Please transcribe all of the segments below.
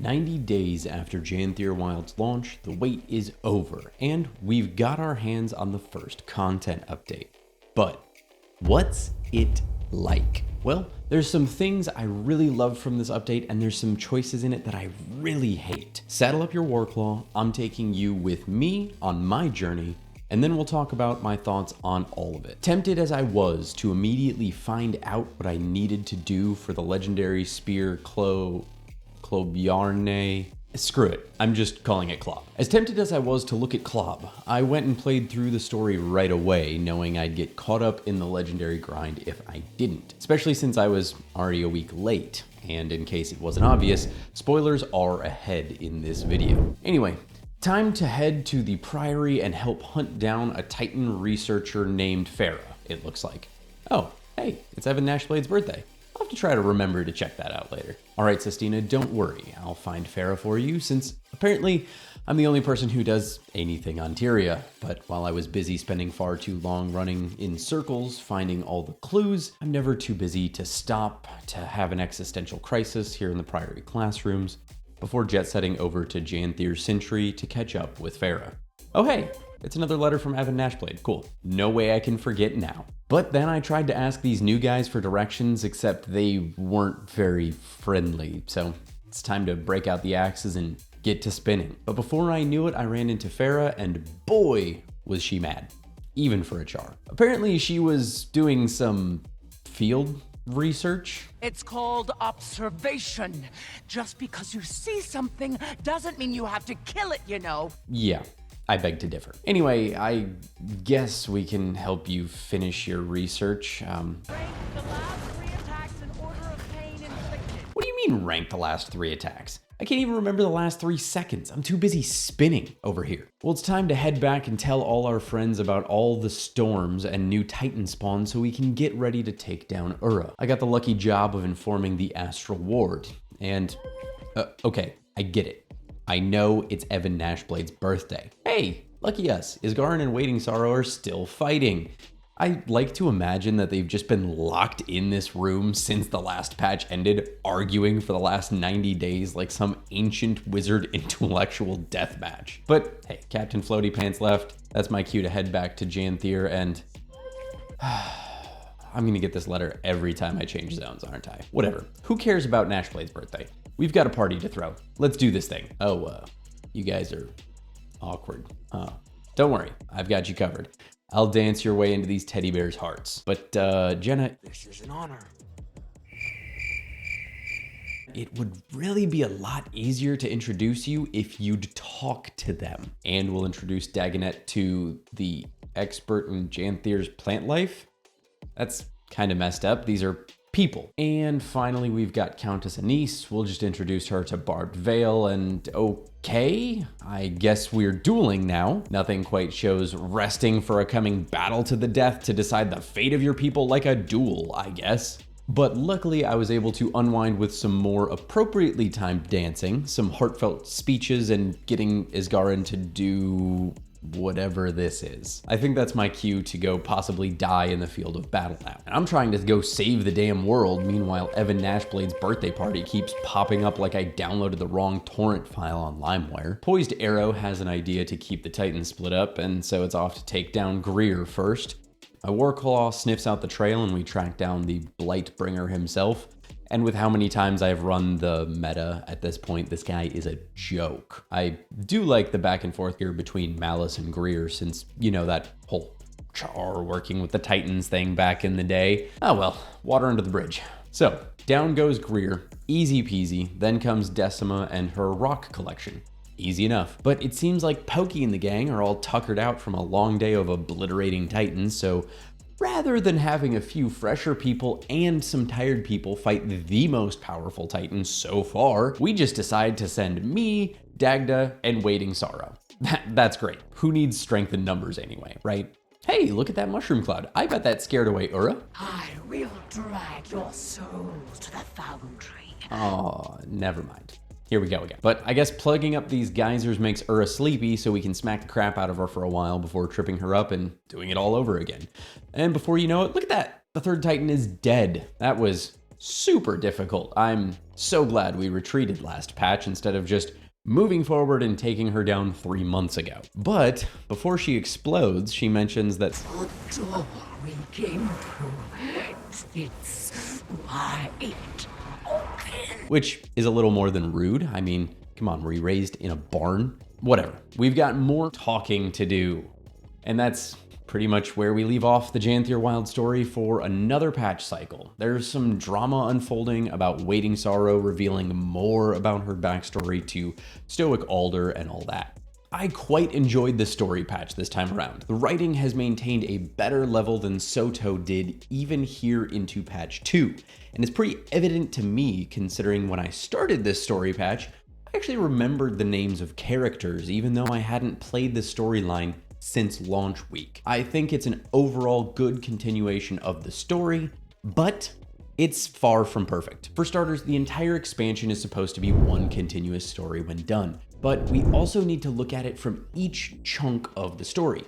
90 days after Janthir Wilds launch, the wait is over, and we've got our hands on the first content update. But what's it like? Well, there's some things I really love from this update, and there's some choices in it that I really hate. Saddle up your Warclaw, I'm taking you with me on my journey, and then we'll talk about my thoughts on all of it. Tempted as I was to immediately find out what I needed to do for the legendary spear Clobjarne. Screw it, I'm just calling it Klob. As tempted as I was to look at Klob, I went and played through the story right away, knowing I'd get caught up in the legendary grind if I didn't, especially since I was already a week late. And in case it wasn't obvious, spoilers are ahead in this video. Anyway, time to head to the Priory and help hunt down a Titan researcher named Farah, it looks like. Oh, hey, it's Evan Nashblade's birthday. I'll have to try to remember to check that out later. All right, Sistina, don't worry. I'll find Farah for you, since apparently I'm the only person who does anything on Tyria. But while I was busy spending far too long running in circles, finding all the clues, I'm never too busy to stop to have an existential crisis here in the Priory classrooms before jet-setting over to Janthir Sentry to catch up with Farah. Oh hey, it's another letter from Evan Nashblade. Cool. No way I can forget now. But then I tried to ask these new guys for directions, except they weren't very friendly. So it's time to break out the axes and get to spinning. But before I knew it, I ran into Farah, and boy, was she mad. Even for a char. Apparently she was doing some field research. It's called observation. Just because you see something doesn't mean you have to kill it, you know. Yeah. I beg to differ. Anyway, I guess we can help you finish your research. Rank the last 3 attacks in order of pain inflicted. What do you mean rank the last 3 attacks? I can't even remember the last 3 seconds. I'm too busy spinning over here. Well, it's time to head back and tell all our friends about all the storms and new Titan spawn so we can get ready to take down Ura. I got the lucky job of informing the Astral Ward. And, okay, I get it. I know it's Evan Nashblade's birthday. Hey, lucky us, Isgarin and Waiting Sorrow are still fighting. I like to imagine that they've just been locked in this room since the last patch ended, arguing for the last 90 days like some ancient wizard intellectual deathmatch. But hey, Captain Floaty Pants left. That's my cue to head back to Janthir, and I'm gonna get this letter every time I change zones, aren't I? Whatever. Who cares about Nashblade's birthday? We've got a party to throw. Let's do this thing. Oh, you guys are awkward. Don't worry, I've got you covered. I'll dance your way into these teddy bears' hearts. But, Jenna... This is an honor. It would really be a lot easier to introduce you if you'd talk to them. And we'll introduce Dagonet to the expert in Janthir's plant life. That's kind of messed up. These are people. And finally, we've got Countess Anise. We'll just introduce her to Barbed Veil, and okay, I guess we're dueling now. Nothing quite shows resting for a coming battle to the death to decide the fate of your people like a duel, I guess. But luckily, I was able to unwind with some more appropriately timed dancing, some heartfelt speeches, and getting Isgarin to do whatever this is. I think that's my cue to go possibly die in the field of battle now. And I'm trying to go save the damn world. Meanwhile, Evan Nashblade's birthday party keeps popping up like I downloaded the wrong torrent file on LimeWire. Poised Arrow has an idea to keep the Titans split up, and so it's off to take down Greer first. My Warclaw sniffs out the trail, and we track down the Blightbringer himself. And with how many times I've run the meta at this point, this guy is a joke. I do like the back and forth here between Malice and Greer, since, you know, that whole char working with the Titans thing back in the day. Oh well, water under the bridge. So, down goes Greer, easy peasy. Then comes Decima and her rock collection. Easy enough. But it seems like Pokey and the gang are all tuckered out from a long day of obliterating Titans, so rather than having a few fresher people and some tired people fight the most powerful Titan so far, we just decide to send me, Dagda, and Waiting Sorrow. That's great. Who needs strength in numbers anyway, right? Hey, look at that mushroom cloud. I bet that scared away Ura. I will drag your souls to the foundry. Oh, never mind. Here we go again. But I guess plugging up these geysers makes Ura sleepy, so we can smack the crap out of her for a while before tripping her up and doing it all over again. And before you know it, look at that. The third Titan is dead. That was super difficult. I'm So glad we retreated last patch instead of just moving forward and taking her down 3 months ago. But before she explodes, she mentions that The door we came through, it's wide open. which is a little more than rude. I mean, come on, were you raised in a barn? Whatever. We've got more talking to do. And that's pretty much where we leave off the Janthir Wilds story for another patch cycle. There's some drama unfolding about Waiting Sorrow revealing more about her backstory to Stoic Alder and all that. I quite enjoyed the story patch this time around. The writing has maintained a better level than Soto did even here into patch 2. And it's pretty evident to me considering when I started this story patch, I actually remembered the names of characters even though I hadn't played the storyline since launch week. I think it's an overall good continuation of the story, but it's far from perfect. For starters, the entire expansion is supposed to be one continuous story when done, but we also need to look at it from each chunk of the story.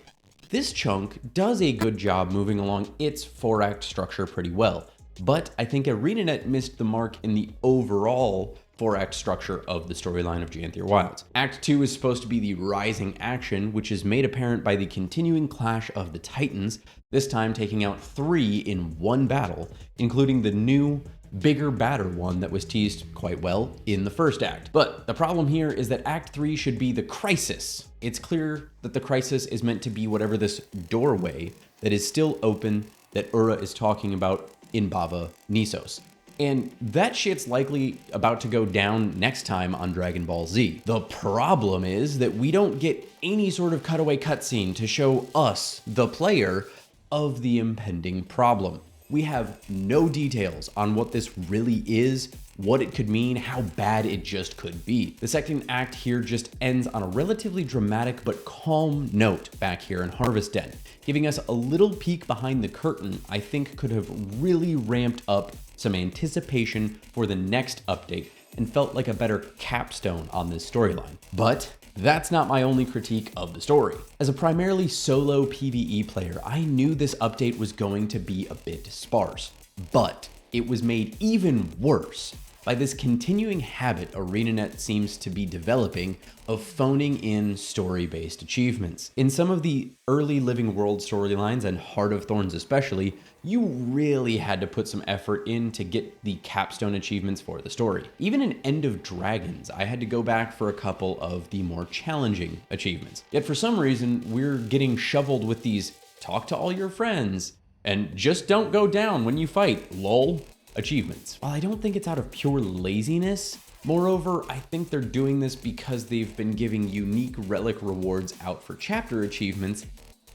This chunk does a good job moving along its 4-act structure pretty well, but I think ArenaNet missed the mark in the overall 4-act structure of the storyline of Janthir Wilds. Act 2 is supposed to be the rising action, which is made apparent by the continuing clash of the Titans, this time taking out 3 in one battle, including the new, bigger, badder one that was teased quite well in the first act. But the problem here is that Act 3 should be the crisis. It's clear that the crisis is meant to be whatever this doorway that is still open that Ura is talking about in Bava Nisos. And that shit's likely about to go down next time on Dragon Ball Z. The problem is that we don't get any sort of cutaway cutscene to show us, the player, of the impending problem. We have no details on what this really is, what it could mean, how bad it just could be. The second act here just ends on a relatively dramatic but calm note back here in Harvest Den, giving us a little peek behind the curtain I think could have really ramped up some anticipation for the next update and felt like a better capstone on this storyline. But that's not my only critique of the story. As a primarily solo PvE player, I knew this update was going to be a bit sparse, but it was made even worse by this continuing habit ArenaNet seems to be developing of phoning in story-based achievements. In some of the early Living World storylines, and Heart of Thorns especially, you really had to put some effort in to get the capstone achievements for the story. Even in End of Dragons, I had to go back for a couple of the more challenging achievements. Yet for some reason, we're getting shoveled with these talk to all your friends and just don't go down when you fight, lol, achievements. While I don't think it's out of pure laziness, moreover, I think they're doing this because they've been giving unique relic rewards out for chapter achievements.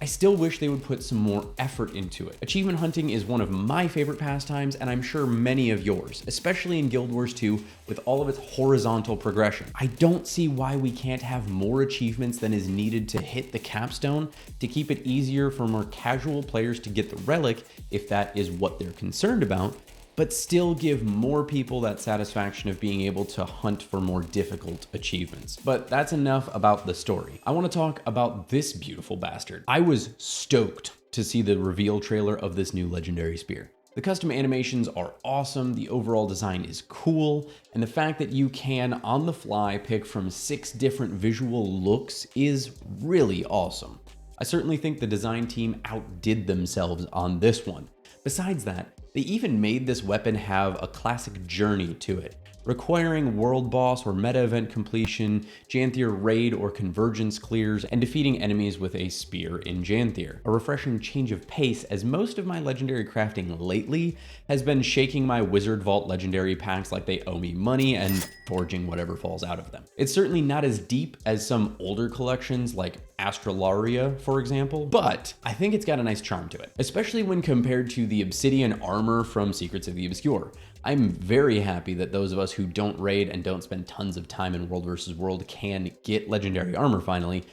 I still wish they would put some more effort into it. Achievement hunting is one of my favorite pastimes, and I'm sure many of yours, especially in Guild Wars 2 with all of its horizontal progression. I don't see why we can't have more achievements than is needed to hit the capstone to keep it easier for more casual players to get the relic if that is what they're concerned about, but still give more people that satisfaction of being able to hunt for more difficult achievements. But that's enough about the story. I want to talk about this beautiful bastard. I was stoked to see the reveal trailer of this new legendary spear. The custom animations are awesome, the overall design is cool, and the fact that you can, on the fly, pick from 6 different visual looks is really awesome. I certainly think the design team outdid themselves on this one. Besides that, they even made this weapon have a classic journey to it, requiring world boss or meta event completion, Janthir raid or convergence clears, and defeating enemies with a spear in Janthir. A refreshing change of pace, as most of my legendary crafting lately has been shaking my Wizard Vault legendary packs like they owe me money and forging whatever falls out of them. It's certainly not as deep as some older collections like Astralaria, for example, but I think it's got a nice charm to it, especially when compared to the obsidian armor from Secrets of the Obscure. I'm very happy that those of us who don't raid and don't spend tons of time in World vs. World can get legendary armor finally,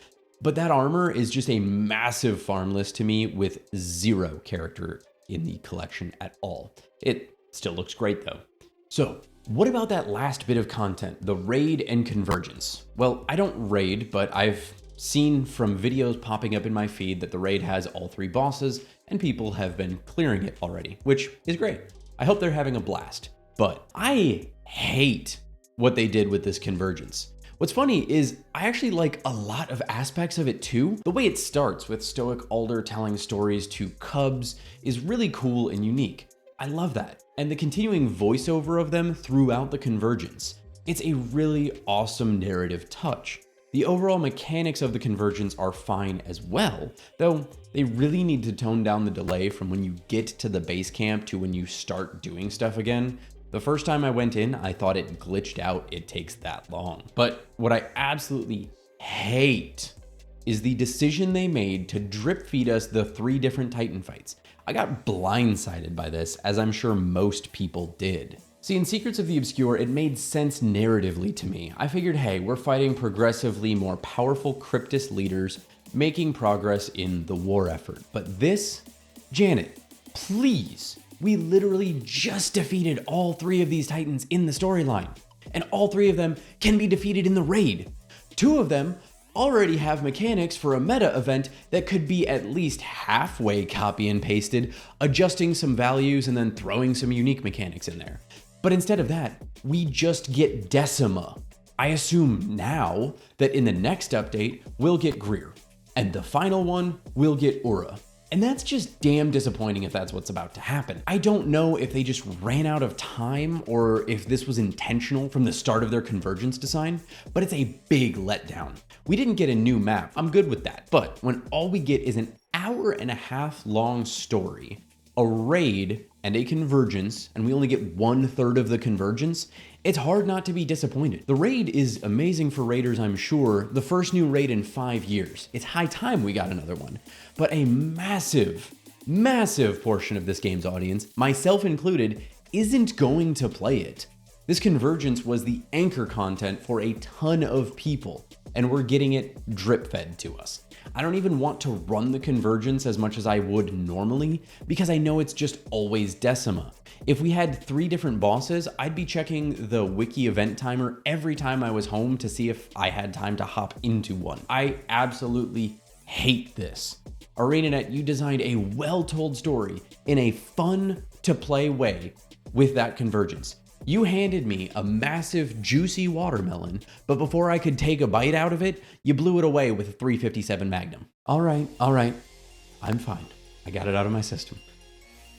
but that armor is just a massive farm list to me with 0 character in the collection at all. It still looks great though. So, what about that last bit of content, the raid and convergence? Well, I don't raid, but I've seen from videos popping up in my feed that the raid has all 3 bosses and people have been clearing it already, which is great. I hope they're having a blast. But I hate what they did with this convergence. What's funny is I actually like a lot of aspects of it too. The way it starts with Stoic Alder telling stories to cubs is really cool and unique. I love that. And the continuing voiceover of them throughout the convergence. It's a really awesome narrative touch. The overall mechanics of the convergence are fine as well, though they really need to tone down the delay from when you get to the base camp to when you start doing stuff again. The first time I went in, I thought it glitched out, it takes that long. But what I absolutely hate is the decision they made to drip feed us the 3 different Titan fights. I got blindsided by this, as I'm sure most people did. See, in Secrets of the Obscure, it made sense narratively to me. I figured, hey, we're fighting progressively more powerful Cryptus leaders, making progress in the war effort. But this, Janet, please. We literally just defeated all 3 of these Titans in the storyline, and all 3 of them can be defeated in the raid. 2 of them already have mechanics for a meta event that could be at least halfway copy and pasted, adjusting some values and then throwing some unique mechanics in there. But instead of that, we just get Decima. I assume now that in the next update, we'll get Greer, and the final one, we'll get Ura. And that's just damn disappointing if that's what's about to happen. I don't know if they just ran out of time or if this was intentional from the start of their convergence design, but it's a big letdown. We didn't get a new map, I'm good with that. But when all we get is an hour-and-a-half long story, a raid, and a convergence, and we only get 1/3 of the convergence, it's hard not to be disappointed. The raid is amazing for raiders, I'm sure. The first new raid in 5 years. It's high time we got another one. But a massive, massive portion of this game's audience, myself included, isn't going to play it. This convergence was the anchor content for a ton of people, and we're getting it drip fed to us. I don't even want to run the convergence as much as I would normally because I know it's just always Decima. If we had 3 different bosses, I'd be checking the wiki event timer every time I was home to see if I had time to hop into one. I absolutely hate this. ArenaNet, you designed a well-told story in a fun-to-play way with that convergence. You handed me a massive, juicy watermelon, but before I could take a bite out of it, you blew it away with a 357 Magnum. All right, I'm fine. I got it out of my system.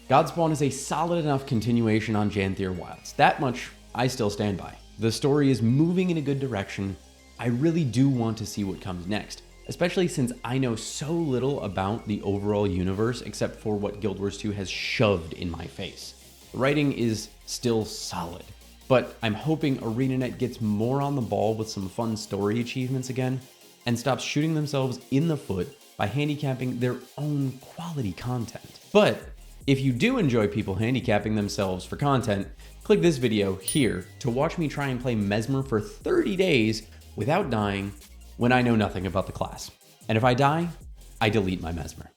Godspawn is a solid enough continuation on Janthir Wilds. That much I still stand by. The story is moving in a good direction. I really do want to see what comes next, especially since I know so little about the overall universe except for what Guild Wars 2 has shoved in my face. The writing is still solid, but I'm hoping ArenaNet gets more on the ball with some fun story achievements again and stops shooting themselves in the foot by handicapping their own quality content. But if you do enjoy people handicapping themselves for content, click this video here to watch me try and play Mesmer for 30 days without dying when I know nothing about the class. And if I die, I delete my Mesmer.